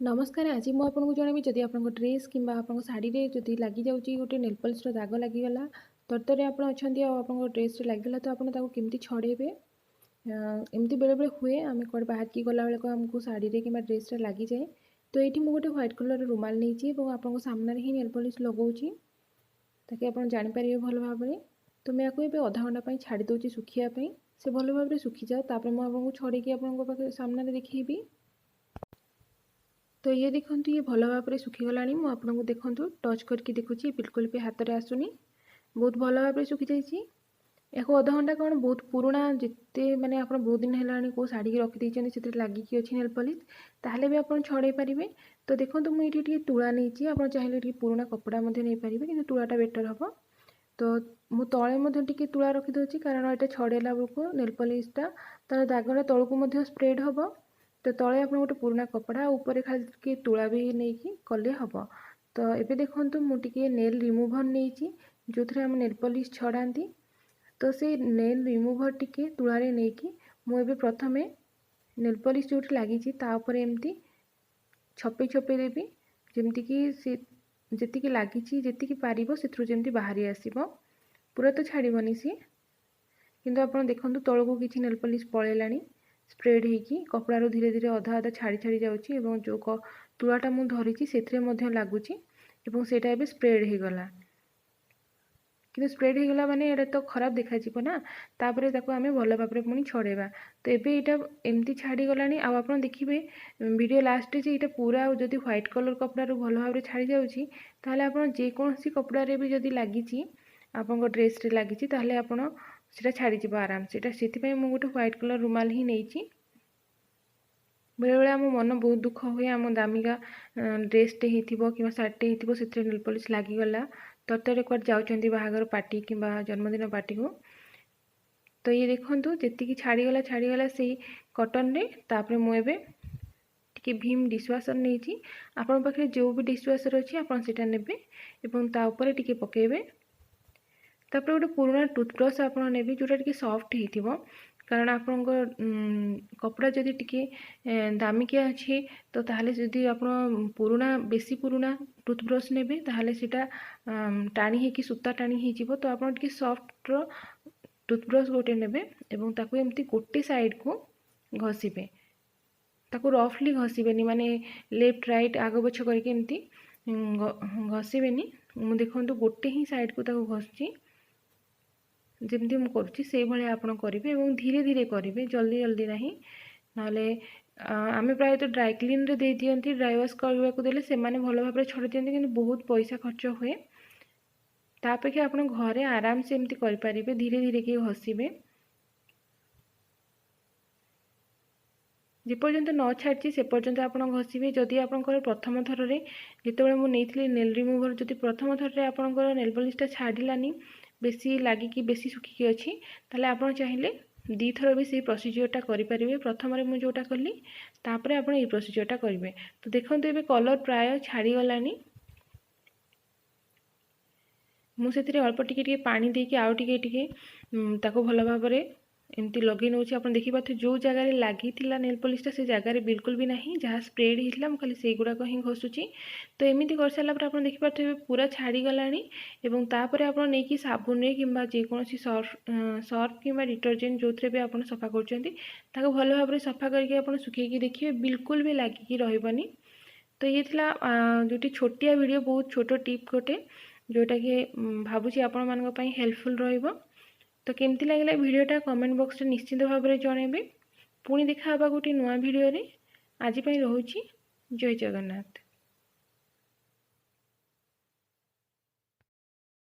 नमस्कार। आज मुझे आपको जनइबी जदि आप ड्रेस कि आप शाढ़ी जदि लगी जाऊँगी गोटे नेल पॉलिश दाग लगिगला तरतरे आप अच्छा आप ड्रेस लगिगला तो आपको केमती छड़ेबे। एमती बेले बेले हुए आम कौन बाहर की गला बेलू आमको शाढ़ी कि ड्रेस लगी जाए। तो ये मुझे गोटे व्हाइट कलर रुमाल नहीं आपको सामने ही नेल पॉलिश लगौची ताकि आप जापर भल भाव में। तो मैं आपको अधा घंटा छाड़ी दूसरी सुखापी से भल भाव में सुखी जाओ मुझे छड़े आप सामने देखी। तो ये देखो ये भल भाव में सुखीगला मुझे देखूँ टच करके देखुची बिल्कुल भी हाथ में आसुनी बहुत भल भाव में सुखी जाइए। या अधा घंटा कौन बहुत पुराना जिते माने आप बहुत दिन है कौ शाढ़ी रखी से लगिकी अच्छी नेल पॉलिश ताहले भी आप छड़े पारे। तो देखो मुझे तुला नहीं आप चाहिए पुराना कपड़ा नहीं पारे कि तुलाटा बेटर हम। तो मु तले तुला रखीदे कारण यहाँ छड़ेला बेलू नेल पॉलिशटा तार दागटा तलू स्प्रेड हम। तो तले आप गोटे पुराना कपड़ा ऊपर खाली तुला भी नहीं कले हम। तो ये देखो मुझे नेल रिमूभर नहीं जो थे आम नेल पॉलिश छड़ाती। तो से नेल रिमूभर टिके तुला नहीं मुझे प्रथम नेल पॉलिश जो लगी एमती छपे छपे देवी जमीक सी जी लगी जी पार से बाहरी आसो पूरा तो छाड़बनी सी किंतु आप देखो तौक किसी नेल पॉलिश पलैला स्प्रेड होगी कपड़ारू धीरे धीरे अधा अधा छाड़ी छाड़ी जाऊँगी जो तुलाटा मुझे धरी से लगुच सेटा भी स्प्रेड हो गला कि स्प्रेड हो गला माने ये तो खराब देखा ना तापर आम भल भाव में पुणी छड़ेबा। तो ये यहाँ एमती छाड़ीगला आप देखिए वीडियो लास्ट से ये पूरा जदि व्हाइट कलर कपड़ारू भल भाव में छाड़ी जाऊँगी ताहले आप जेकोसी कपड़े भी जदि लगी आप ड्रेस लगी आपड़ा छाड़ी आराम से मुझे गोटे व्हाइट कलर रुमाल ही नहीं। बेले बेले आम मन बहुत दुख हुए आम दामिका ड्रेसटे हो कि सार्टे हो नेल पॉलिश लगिगला तरतरे कट जाऊँच बाहागर पार्टी कि जन्मदिन पार्टी को। तो ये देखो जी छाड़ीगला से कटन रे तापर मुझे टी भीम डिशवाशर नहीं आपण पाखे जो भी डिशवाशर अच्छी आपटा ने टी पकेबे। तापर गोटे पुराना टूथब्रश आप ने जोटा टी सफ्ट हो कारण आप कपड़ा जदि टी दामिकिया अच्छी तो ताहले जदि आप पुराना बेसी पुराना टूथब्रश ने ताहले सीटा टाणी हो सूता टाणी हो तो आप सफ्टर टूथब्रश गोटे ने एमती गोटे साइड को घसीबे ताकू रफली घसीबेनी माने लेफ्ट राइट आग पछ करके एमती घसीबेनी। मु देखो गोटे ही साइड को घसुची जमती मुझे भाई आप करेंगे धीरे धीरे करेंगे जल्दी जल्दी ना नाले आम प्राय तो ड्राई क्लीन रे दे दियंती ड्राई वाश करने को देले से माने भल भाव में छड़ी दियंती कि बहुत पैसा खर्च हुए तापेक्षा आप घरे आराम से एमती करें धीरे धीरे कि घसीबे जेपर्यंत न छाड़ी से पर्यंत आप घसीबे। जदि आप प्रथम थर जिते मुझे नेल रिमूभर जब प्रथम थर आप नेल पॉलिशटा छाड़िलानी बेसी लगिकी बेसी सुखिकी अच्छी ताले आप चाहिए दी थर भी से प्रोसीजरटा करें। प्रथम मुझे जोटा कली तापर आप ये प्रोसीजरटा करेंगे। तो देखो ये कलर प्राय छाड़ीगला मुझे अल्प टिके पानी देके आउ टिके भल भाव में एमती लगे नौ आप देखिए जो जगह लगी नेल पॉलिशटा से जगार बिल्कुल भी नहीं जहाँ स्प्रेड होता मुझे खाली से गुड़ाक ही घसुची। तो एमती कर सारापर आप देखिए पूरा छाड़ीगला तापर आप नहीं साबुन कि जेकोसी सर्फ कि डिटर्जेंट जो थे भी आप सफा कर भल भाव में सफा करके आप सुखी देखिए बिल्कुल भी लगिकी रही। तो ये थिला जोटी छोटिया वीडियो बहुत छोट टिप गोटे जोटा कि भावुँ आपण मान हेल्पफुल रहिबो। तो केमती लगिला वीडियोटा कमेंट बॉक्स में निश्चित भाव में जनइबे। पुणी देखा गोटे नुआ वीडियो रे आज रोची जय जगन्नाथ।